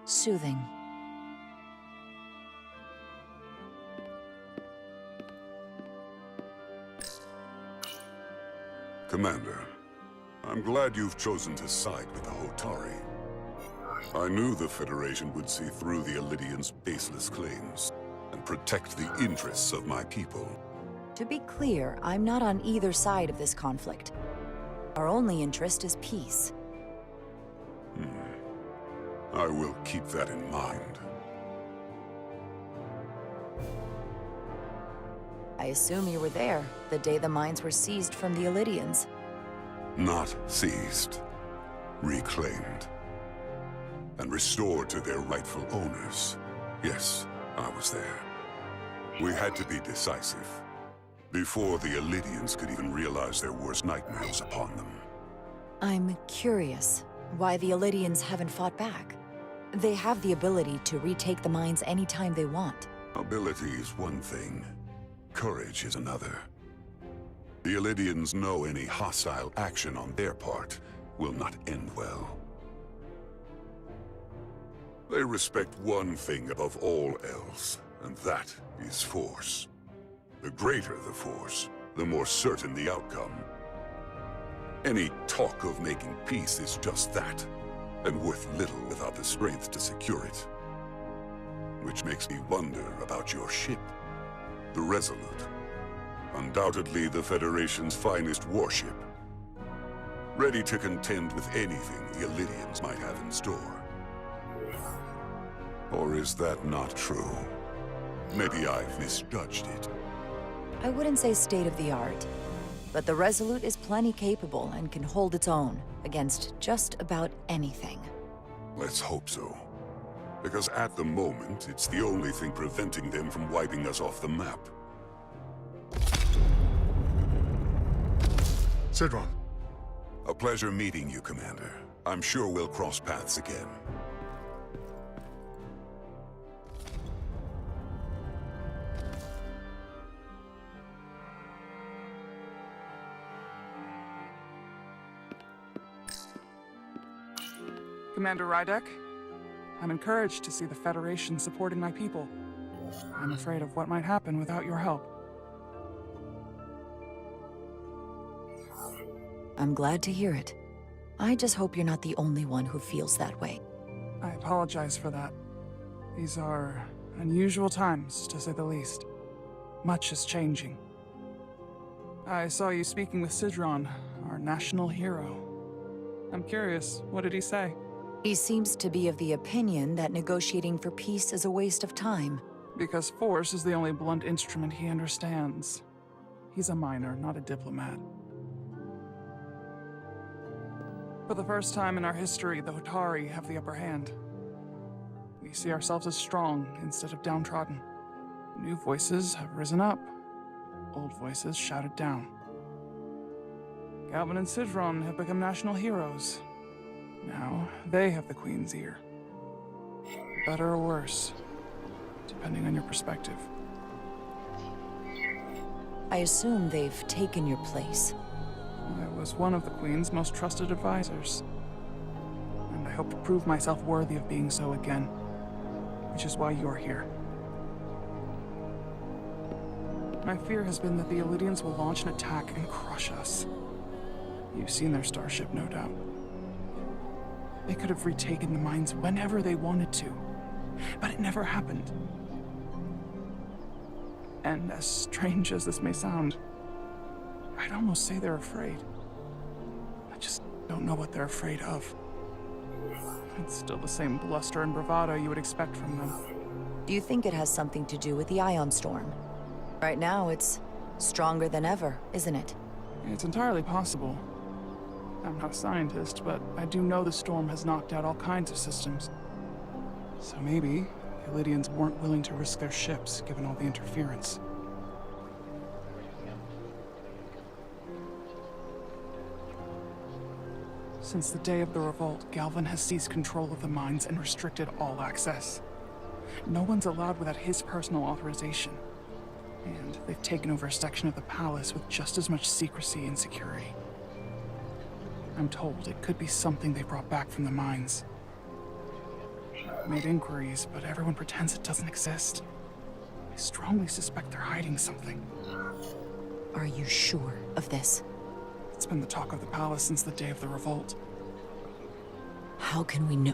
Soothing. Commander, I'm glad you've chosen to side with the Hotari. I knew the Federation would see through the Elidians' baseless claims and protect the interests of my people. To be clear, I'm not on either side of this conflict. Our only interest is peace. I will keep that in mind. I assume you were there, the day the mines were seized from the Elidians. Not seized. Reclaimed. And restored to their rightful owners. Yes, I was there. We had to be decisive. Before the Elidians could even realize their worst nightmare was upon them. I'm curious why the Elidians haven't fought back. They have the ability to retake the mines anytime they want. Ability is one thing. Courage is another. The Elidians know any hostile action on their part will not end well. They respect one thing above all else, and that is force. The greater the force, the more certain the outcome. Any talk of making peace is just that, and worth little without the strength to secure it. Which makes me wonder about your ship, the Resolute. Undoubtedly the Federation's finest warship. Ready to contend with anything the Elidians might have in store. Or is that not true? Maybe I've misjudged it. I wouldn't say state-of-the-art, but the Resolute is plenty capable and can hold its own against just about anything. Let's hope so. Because at the moment, it's the only thing preventing them from wiping us off the map. Sidron. A pleasure meeting you, Commander. I'm sure we'll cross paths again. Commander Rydek, I'm encouraged to see the Federation supporting my people. I'm afraid of what might happen without your help. I'm glad to hear it. I just hope you're not the only one who feels that way. I apologize for that. These are unusual times, to say the least. Much is changing. I saw you speaking with Sidron, our national hero. I'm curious, what did he say? He seems to be of the opinion that negotiating for peace is a waste of time. Because force is the only blunt instrument he understands. He's a miner, not a diplomat. For the first time in our history, the Hotari have the upper hand. We see ourselves as strong instead of downtrodden. New voices have risen up. Old voices shouted down. Galvin and Sidron have become national heroes. Now, they have the Queen's ear. Better or worse, depending on your perspective. I assume they've taken your place. I was one of the Queen's most trusted advisors. And I hope to prove myself worthy of being so again. Which is why you're here. My fear has been that the Elidians will launch an attack and crush us. You've seen their starship, no doubt. They could have retaken the mines whenever they wanted to, but it never happened. And as strange as this may sound, I'd almost say they're afraid. I just don't know what they're afraid of. It's still the same bluster and bravado you would expect from them. Do you think it has something to do with the ion storm? Right now, it's stronger than ever, isn't it? It's entirely possible. I'm not a scientist, but I do know the storm has knocked out all kinds of systems. So maybe the Elidians weren't willing to risk their ships, given all the interference. Since the day of the revolt, Galvin has seized control of the mines and restricted all access. No one's allowed without his personal authorization. And they've taken over a section of the palace with just as much secrecy and security. I'm told it could be something they brought back from the mines. I've made inquiries, but everyone pretends it doesn't exist. I strongly suspect they're hiding something. Are you sure of this? It's been the talk of the palace since the day of the revolt. How can we know?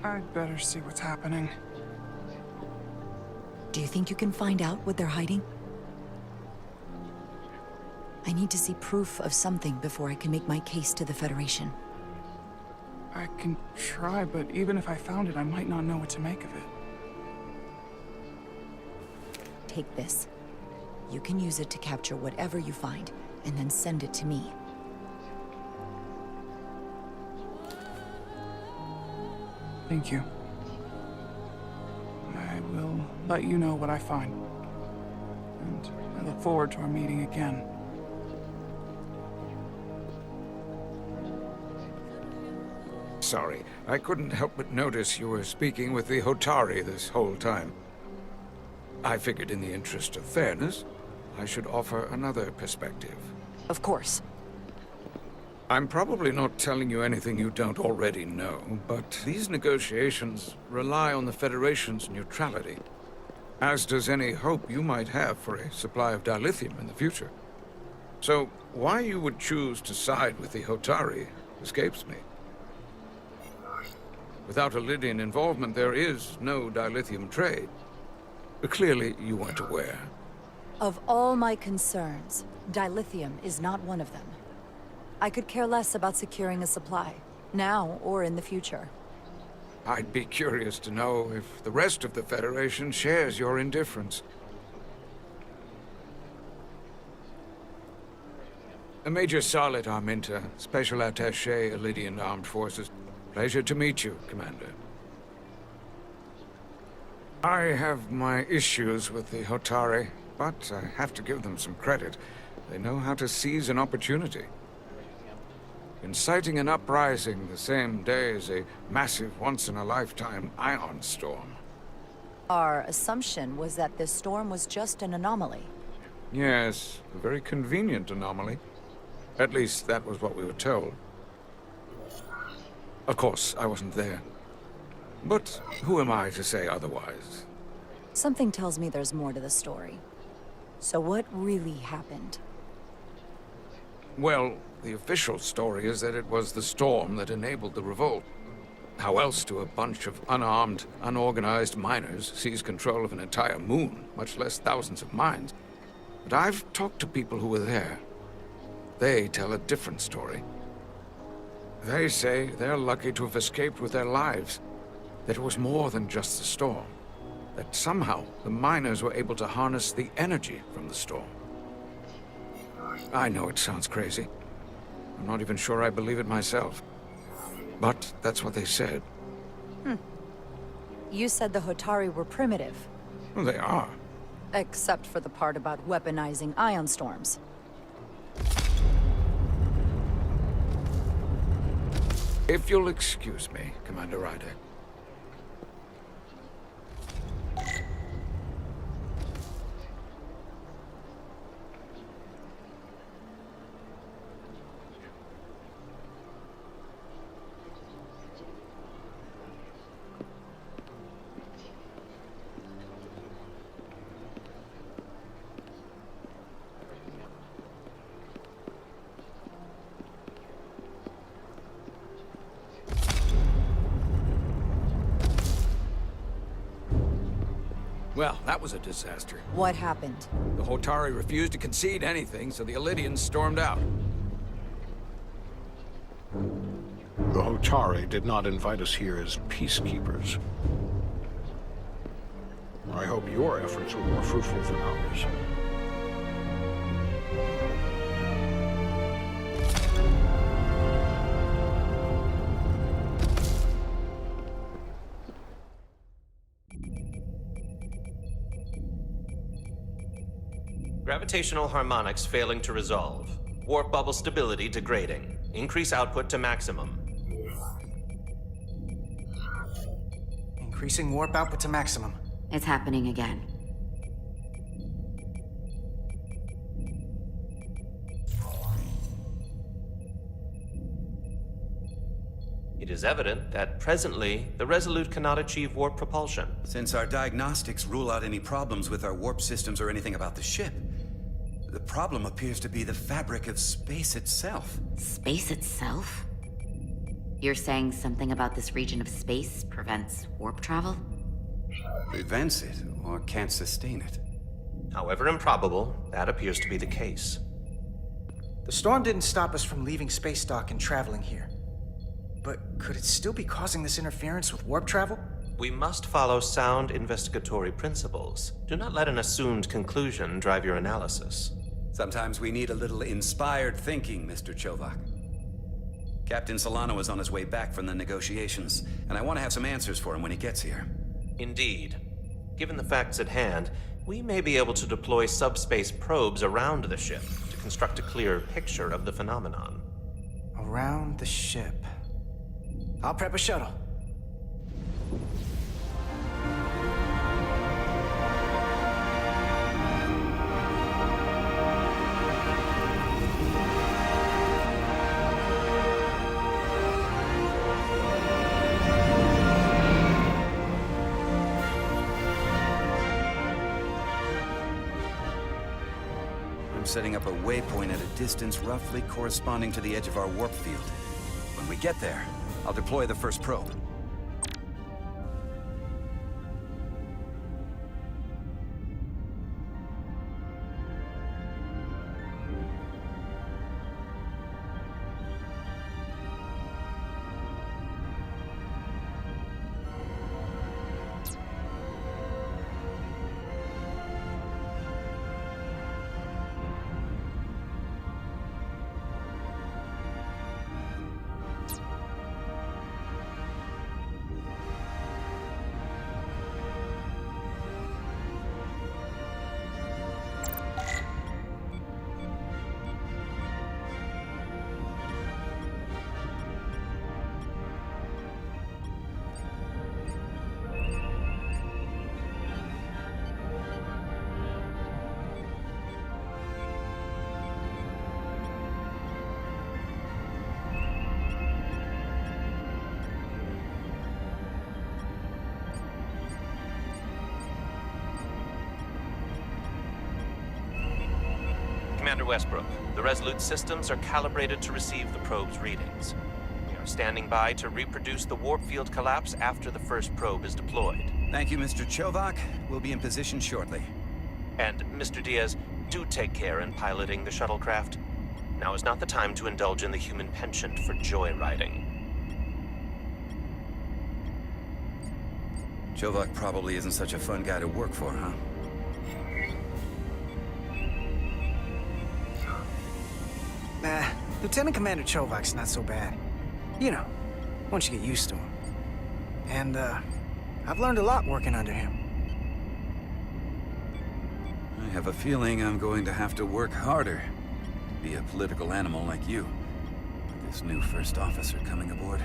I'd better see what's happening. Do you think you can find out what they're hiding? I need to see proof of something before I can make my case to the Federation. I can try, but even if I found it, I might not know what to make of it. Take this. You can use it to capture whatever you find, and then send it to me. Thank you. I will let you know what I find. And I look forward to our meeting again. Sorry, I couldn't help but notice you were speaking with the Hotari this whole time. I figured in the interest of fairness, I should offer another perspective. Of course. I'm probably not telling you anything you don't already know, but these negotiations rely on the Federation's neutrality, as does any hope you might have for a supply of dilithium in the future. So, why you would choose to side with the Hotari escapes me. Without Lydian involvement, there is no dilithium trade. Clearly, you weren't aware. Of all my concerns, dilithium is not one of them. I could care less about securing a supply, now or in the future. I'd be curious to know if the rest of the Federation shares your indifference. Major Salit Arminta, Special Attaché, Lydian Armed Forces. Pleasure to meet you, Commander. I have my issues with the Hotari, but I have to give them some credit. They know how to seize an opportunity. Inciting an uprising the same day as a massive, once-in-a-lifetime ion storm. Our assumption was that this storm was just an anomaly. Yes, a very convenient anomaly. At least, that was what we were told. Of course, I wasn't there. But who am I to say otherwise? Something tells me there's more to the story. So what really happened? Well, the official story is that it was the storm that enabled the revolt. How else do a bunch of unarmed, unorganized miners seize control of an entire moon, much less thousands of mines? But I've talked to people who were there. They tell a different story. They say they're lucky to have escaped with their lives. That it was more than just the storm. That somehow the miners were able to harness the energy from the storm. I know it sounds crazy. I'm not even sure I believe it myself. But that's what they said. You said the Hotari were primitive. Well, they are. Except for the part about weaponizing ion storms. If you'll excuse me, Commander Ryder. Well, that was a disaster. What happened? The Hotari refused to concede anything, so the Elydians stormed out. The Hotari did not invite us here as peacekeepers. I hope your efforts were more fruitful than ours. Gravitational harmonics failing to resolve. Warp bubble stability degrading. Increase output to maximum. Increasing warp output to maximum. It's happening again. It is evident that presently, the Resolute cannot achieve warp propulsion. Since our diagnostics rule out any problems with our warp systems or anything about the ship, the problem appears to be the fabric of space itself. Space itself? You're saying something about this region of space prevents warp travel? Prevents it, or can't sustain it. However improbable, that appears to be the case. The storm didn't stop us from leaving space dock and traveling here. But could it still be causing this interference with warp travel? We must follow sound investigatory principles. Do not let an assumed conclusion drive your analysis. Sometimes we need a little inspired thinking, Mr. Chovak. Captain Solano is on his way back from the negotiations, and I want to have some answers for him when he gets here. Indeed. Given the facts at hand, we may be able to deploy subspace probes around the ship to construct a clear picture of the phenomenon. Around the ship. I'll prep a shuttle. I'm setting up a waypoint at a distance roughly corresponding to the edge of our warp field. When we get there, I'll deploy the first probe. Commander Westbrook, the Resolute systems are calibrated to receive the probe's readings. We are standing by to reproduce the warp field collapse after the first probe is deployed. Thank you, Mr. Chovak. We'll be in position shortly. And, Mr. Diaz, do take care in piloting the shuttlecraft. Now is not the time to indulge in the human penchant for joyriding. Chovak probably isn't such a fun guy to work for, huh? Nah, Lieutenant Commander Chovak's not so bad. You know, once you get used to him. And, I've learned a lot working under him. I have a feeling I'm going to have to work harder to be a political animal like you, with this new first officer coming aboard.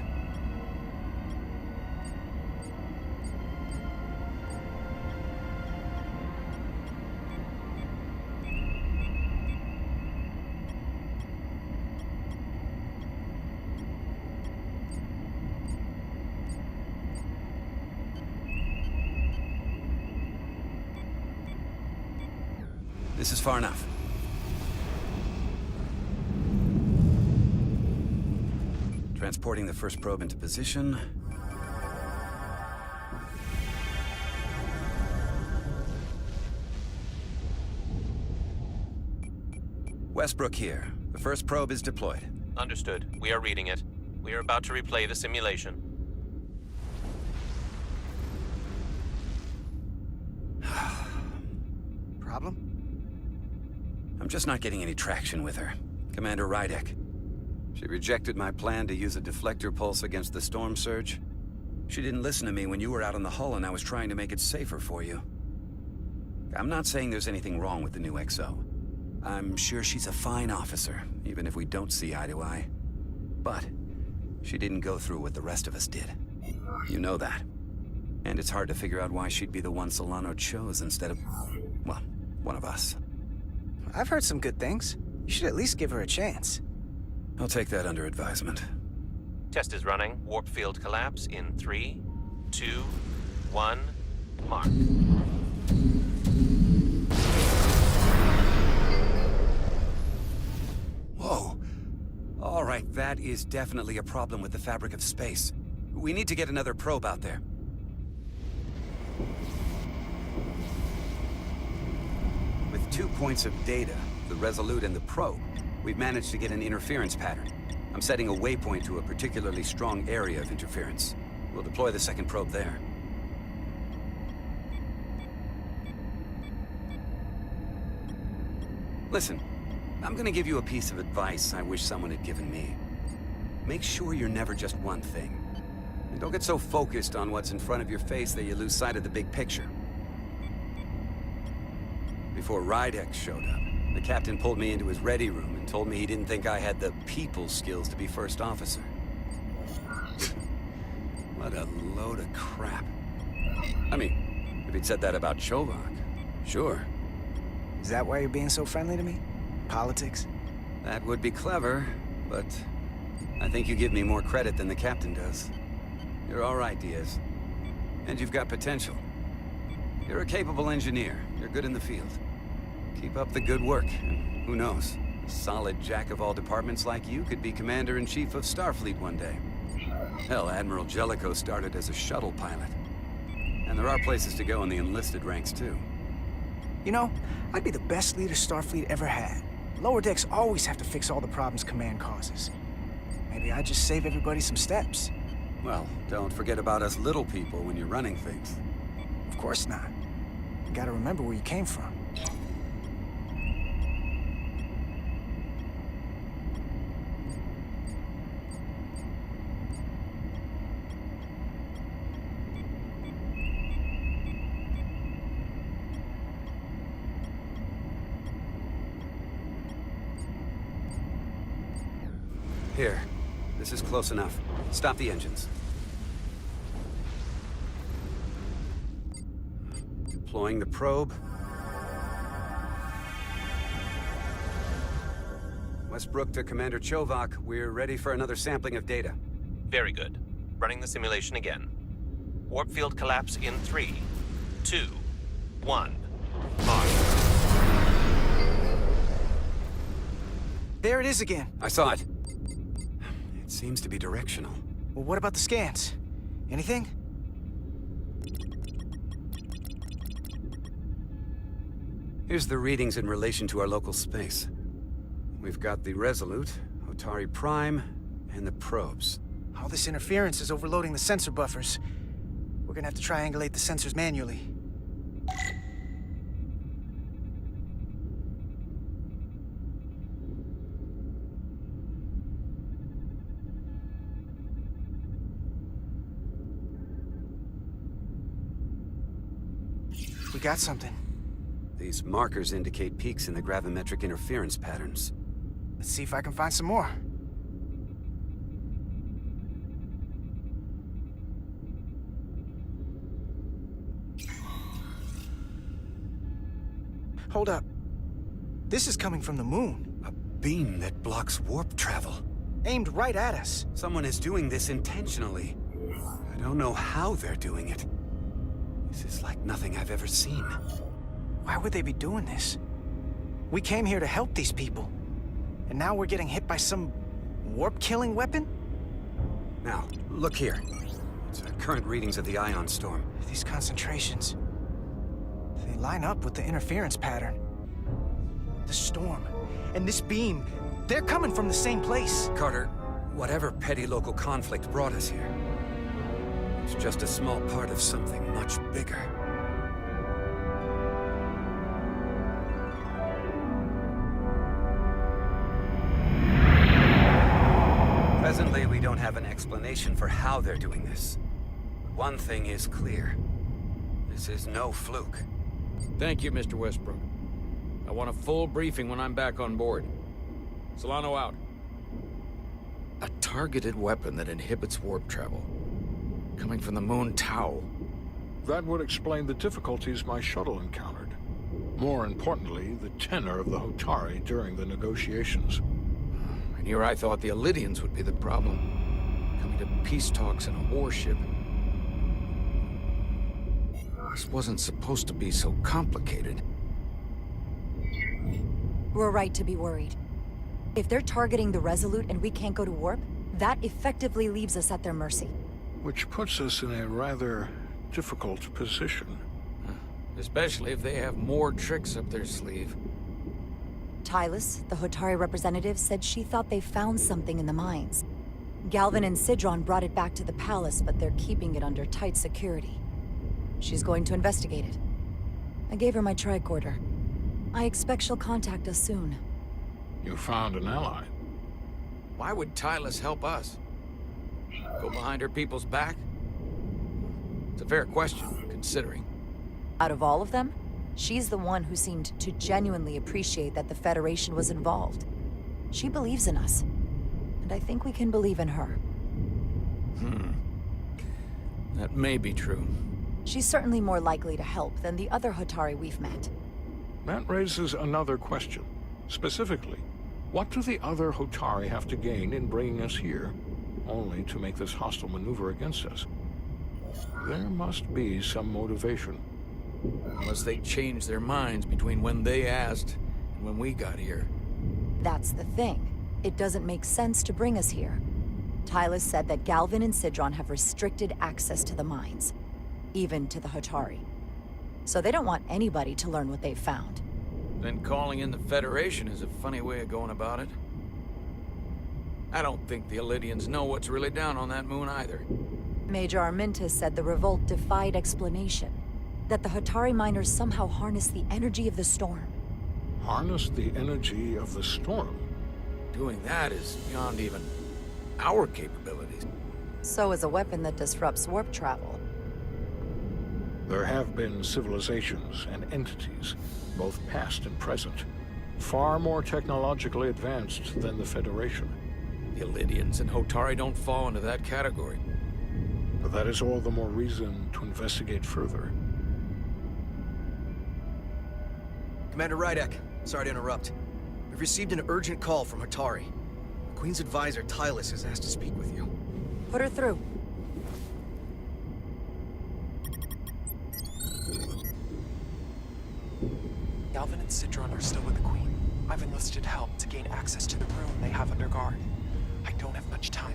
This is far enough. Transporting the first probe into position. Westbrook here. The first probe is deployed. Understood. We are reading it. We are about to replay the simulation. Problem? I'm just not getting any traction with her. Commander Rydek. She rejected my plan to use a deflector pulse against the storm surge. She didn't listen to me when you were out on the hull and I was trying to make it safer for you. I'm not saying there's anything wrong with the new XO. I'm sure she's a fine officer, even if we don't see eye to eye. But she didn't go through what the rest of us did. You know that. And it's hard to figure out why she'd be the one Solano chose instead of, well, one of us. I've heard some good things. You should at least give her a chance. I'll take that under advisement. Test is running. Warp field collapse in 3, 2, 1, mark. Whoa. All right, that is definitely a problem with the fabric of space. We need to get another probe out there. With 2 points of data, the Resolute and the probe, we've managed to get an interference pattern. I'm setting a waypoint to a particularly strong area of interference. We'll deploy the second probe there. Listen, I'm gonna give you a piece of advice I wish someone had given me. Make sure you're never just one thing. And don't get so focused on what's in front of your face that you lose sight of the big picture. Before Rydek showed up, the captain pulled me into his ready room and told me he didn't think I had the people skills to be first officer. What a load of crap. I mean, if he'd said that about Chovak, sure. Is that why you're being so friendly to me? Politics? That would be clever, but I think you give me more credit than the captain does. You're all right, Diaz. And you've got potential. You're a capable engineer. You're good in the field. Keep up the good work, and who knows? A solid jack of all departments like you could be Commander-in-Chief of Starfleet one day. Hell, Admiral Jellicoe started as a shuttle pilot. And there are places to go in the enlisted ranks, too. You know, I'd be the best leader Starfleet ever had. Lower decks always have to fix all the problems Command causes. Maybe I'd just save everybody some steps. Well, don't forget about us little people when you're running things. Of course not. You gotta remember where you came from. Here. This is close enough. Stop the engines. Deploying the probe. Westbrook to Commander Chovak. We're ready for another sampling of data. Very good. Running the simulation again. Warp field collapse in 3, 2, 1, mark. There it is again. I saw it. It seems to be directional. Well, what about the scans? Anything? Here's the readings in relation to our local space. We've got the Resolute, Otari Prime, and the probes. All this interference is overloading the sensor buffers. We're gonna have to triangulate the sensors manually. We got something. These markers indicate peaks in the gravimetric interference patterns. Let's see if I can find some more. Hold up. This is coming from the moon. A beam that blocks warp travel. Aimed right at us. Someone is doing this intentionally. I don't know how they're doing it. This is like nothing I've ever seen. Why would they be doing this? We came here to help these people. And now we're getting hit by some warp-killing weapon? Now, look here. It's current readings of the ion storm. These concentrations... they line up with the interference pattern. The storm and this beam, they're coming from the same place. Carter, whatever petty local conflict brought us here, it's just a small part of something much bigger. Presently, we don't have an explanation for how they're doing this. But one thing is clear. This is no fluke. Thank you, Mr. Westbrook. I want a full briefing when I'm back on board. Solano out. A targeted weapon that inhibits warp travel. Coming from the moon Tau. That would explain the difficulties my shuttle encountered. More importantly, the tenor of the Hotari during the negotiations. And here I thought the Elydians would be the problem. coming to peace talks in a warship. This wasn't supposed to be so complicated. We're right to be worried. If they're targeting the Resolute and we can't go to warp, that effectively leaves us at their mercy. Which puts us in a rather difficult position. Especially if they have more tricks up their sleeve. Tylus, the Hotari representative, said she thought they found something in the mines. Galvin and Sidron brought it back to the palace, but they're keeping it under tight security. She's going to investigate it. I gave her my tricorder. I expect she'll contact us soon. You found an ally. Why would Tylus help us? Go behind her people's back? It's a fair question, considering. Out of all of them, she's the one who seemed to genuinely appreciate that the Federation was involved. She believes in us, and I think we can believe in her. That may be true. She's certainly more likely to help than the other Hotari we've met. That raises another question. Specifically, what do the other Hotari have to gain in bringing us here, only to make this hostile maneuver against us? There must be some motivation. Unless they changed their minds between when they asked and when we got here. That's the thing. It doesn't make sense to bring us here. Tylus said that Galvin and Sidron have restricted access to the mines, even to the Hotari. So they don't want anybody to learn what they've found. Then calling in the Federation is a funny way of going about it. I don't think the Elydians know what's really down on that moon either. Major Armintas said the revolt defied explanation. That the Hotari miners somehow harness the energy of the storm. Harness the energy of the storm? Doing that is beyond even our capabilities. So is a weapon that disrupts warp travel. There have been civilizations and entities, both past and present, far more technologically advanced than the Federation. The Elydians and Hotari don't fall into that category. But that is all the more reason to investigate further. Commander Rydek, sorry to interrupt. We've received an urgent call from Hotari. The Queen's advisor, Tylus, has asked to speak with you. Put her through. Galvin and Sidron are still with the Queen. I've enlisted help to gain access to the room they have under guard. I don't have much time.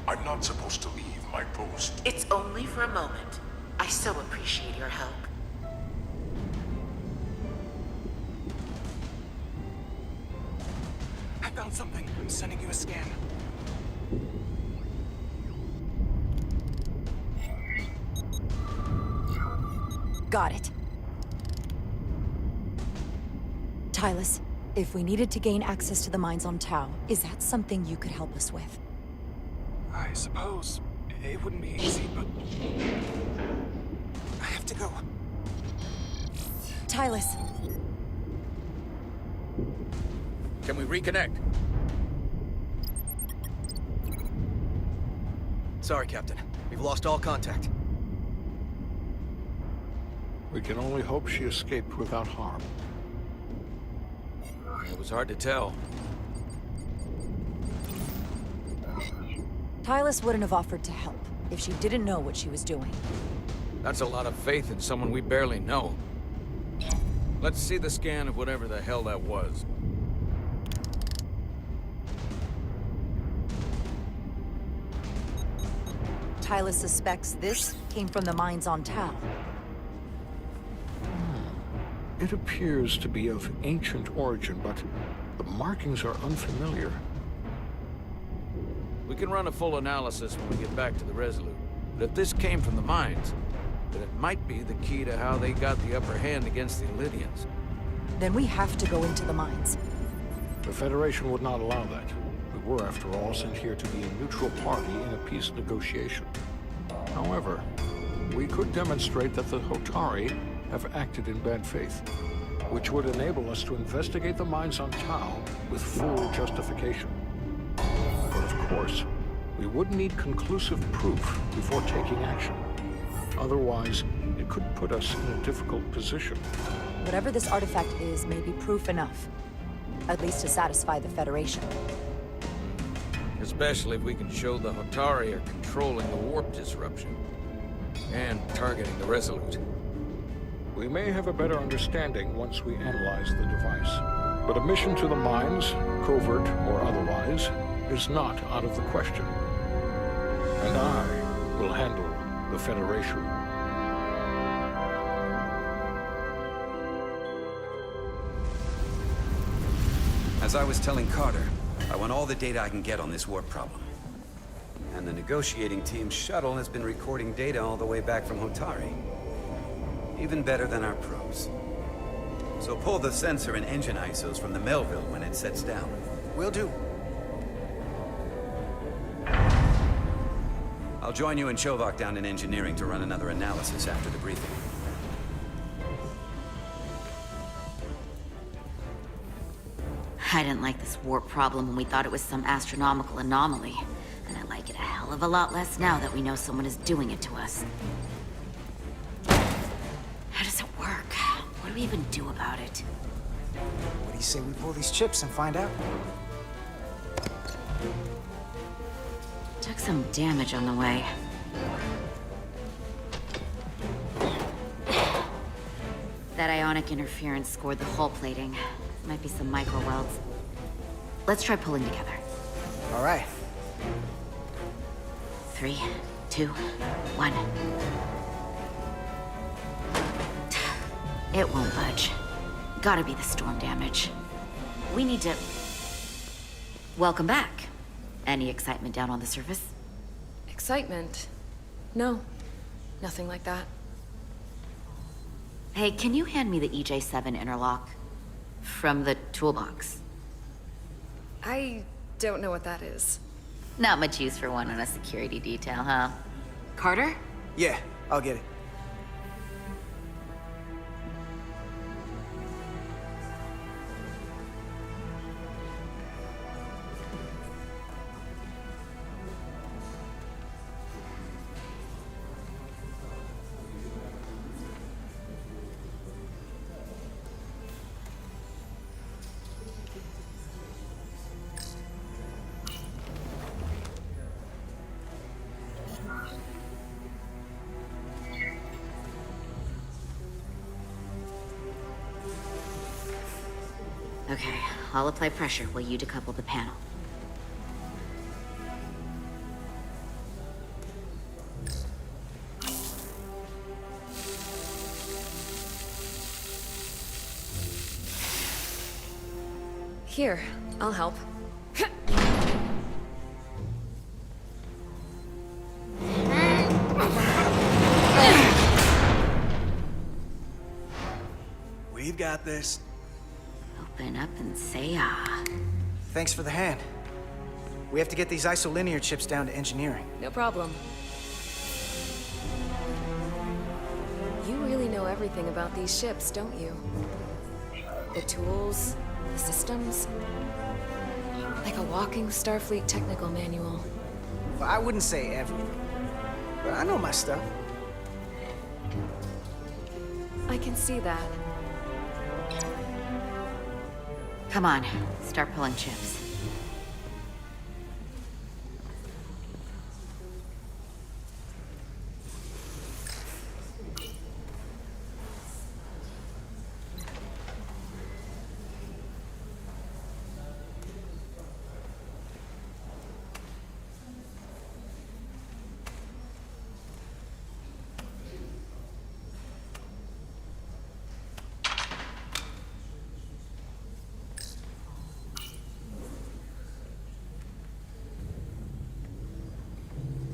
I'm not supposed to leave my post. It's only for a moment. I so appreciate your help. I found something. I'm sending you a scan. Got it. Tylus, if we needed to gain access to the mines on Tau, is that something you could help us with? I suppose it wouldn't be easy, but I have to go. Tylus. Can we reconnect? Sorry, Captain. We've lost all contact. We can only hope she escaped without harm. It was hard to tell. Tylus wouldn't have offered to help if she didn't know what she was doing. That's a lot of faith in someone we barely know. Let's see the scan of whatever the hell that was. Tylus suspects this came from the mines on Tau. It appears to be of ancient origin, but the markings are unfamiliar. We can run a full analysis when we get back to the Resolute. But if this came from the mines, then it might be the key to how they got the upper hand against the Elydians. Then we have to go into the mines. The Federation would not allow that. We were, after all, sent here to be a neutral party in a peace negotiation. However, we could demonstrate that the Hotari have acted in bad faith, which would enable us to investigate the mines on Tau with full justification. But of course, we would need conclusive proof before taking action. Otherwise, it could put us in a difficult position. Whatever this artifact is may be proof enough. At least to satisfy the Federation. Especially if we can show the Hotari are controlling the warp disruption. And targeting the Resolute. We may have a better understanding once we analyze the device. But a mission to the mines, covert or otherwise, is not out of the question. And I will handle the Federation. As I was telling Carter, I want all the data I can get on this warp problem. And the negotiating team's shuttle has been recording data all the way back from Hotari. Even better than our probes. So pull the sensor and engine ISOs from the Melville when it sets down. Will do. I'll join you and Chovak down in engineering to run another analysis after the briefing. I didn't like this warp problem when we thought it was some astronomical anomaly. And I like it a hell of a lot less now that we know someone is doing it to us. How does it work? What do we even do about it? What do you say we pull these chips and find out? Took some damage on the way. That ionic interference scored the hull plating. Might be some micro welds. Let's try pulling together. All right. 3, 2, 1. It won't budge. Gotta be the storm damage. We need to... Welcome back. Any excitement down on the surface? Excitement? No. Nothing like that. Hey, can you hand me the EJ7 interlock? From the toolbox. I don't know what that is. Not much use for one on a security detail, huh? Carter? Yeah, I'll get it. Okay, I'll apply pressure while you decouple the panel. Here, I'll help. We've got this. Open up and say ah. Thanks for the hand. We have to get these isolinear chips down to engineering. No problem. You really know everything about these ships, don't you? The tools, the systems. Like a walking Starfleet technical manual. Well, I wouldn't say everything, but I know my stuff. I can see that. Come on, start pulling chips.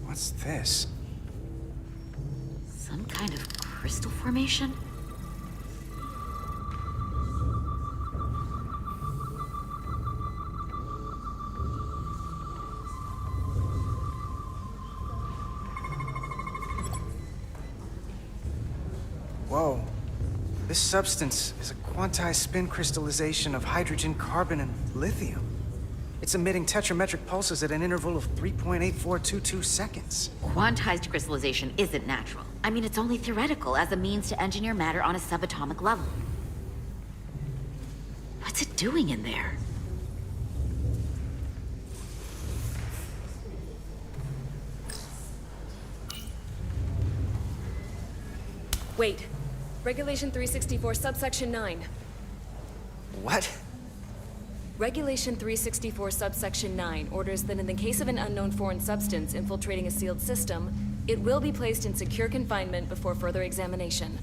What's this? Some kind of crystal formation? Whoa. This substance is a quantized spin crystallization of hydrogen, carbon, and lithium. It's emitting tetrametric pulses at an interval of 3.8422 seconds. Quantized crystallization isn't natural. I mean, it's only theoretical as a means to engineer matter on a subatomic level. What's it doing in there? Wait. Regulation 364, subsection 9. What? Regulation 364, subsection 9 orders that in the case of an unknown foreign substance infiltrating a sealed system, it will be placed in secure confinement before further examination.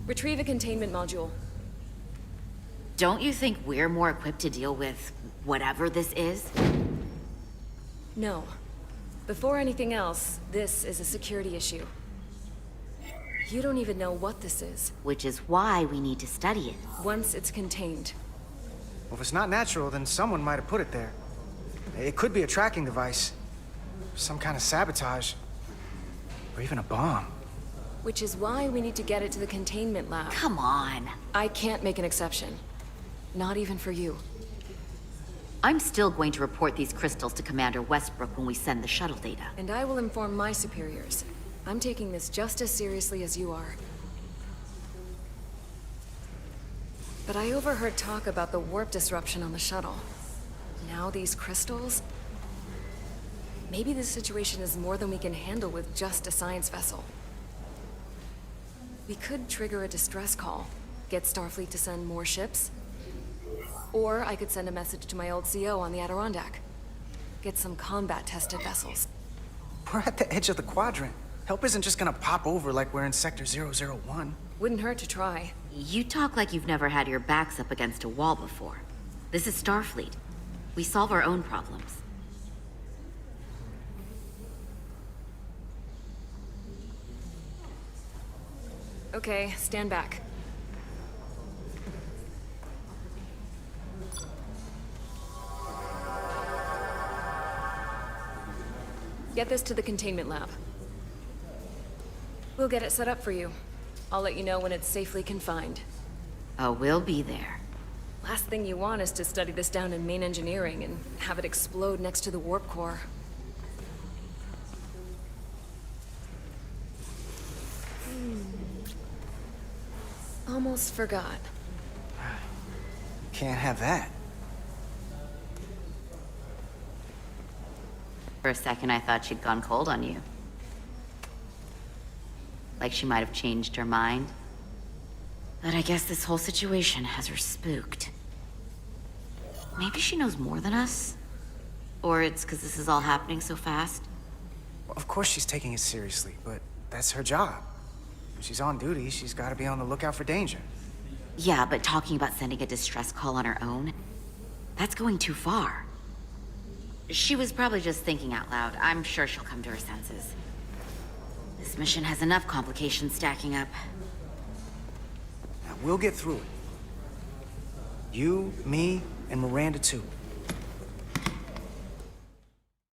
Retrieve a containment module. Don't you think we're more equipped to deal with whatever this is? No. Before anything else, this is a security issue. You don't even know what this is. Which is why we need to study it. Once it's contained. Well, if it's not natural, then someone might have put it there. It could be a tracking device. Some kind of sabotage. Or even a bomb. Which is why we need to get it to the containment lab. Come on. I can't make an exception. Not even for you. I'm still going to report these crystals to Commander Westbrook when we send the shuttle data. And I will inform my superiors. I'm taking this just as seriously as you are. But I overheard talk about the warp disruption on the shuttle. Now these crystals? Maybe this situation is more than we can handle with just a science vessel. We could trigger a distress call, get Starfleet to send more ships. Or I could send a message to my old CO on the Adirondack. Get some combat-tested vessels. We're at the edge of the quadrant. Help isn't just gonna pop over like we're in Sector 001. Wouldn't hurt to try. You talk like you've never had your backs up against a wall before. This is Starfleet. We solve our own problems. Okay, stand back. Get this to the containment lab. We'll get it set up for you. I'll let you know when it's safely confined. Oh, we'll be there. Last thing you want is to study this down in main engineering and have it explode next to the warp core. Almost forgot. Can't have that. For a second, I thought she'd gone cold on you. Like she might have changed her mind. But I guess this whole situation has her spooked. Maybe she knows more than us? Or it's because this is all happening so fast? Well, of course she's taking it seriously, but that's her job. When she's on duty, she's gotta be on the lookout for danger. Yeah, but talking about sending a distress call on her own? That's going too far. She was probably just thinking out loud. I'm sure she'll come to her senses. This mission has enough complications stacking up. Now, we'll get through it. You, me, and Miranda too.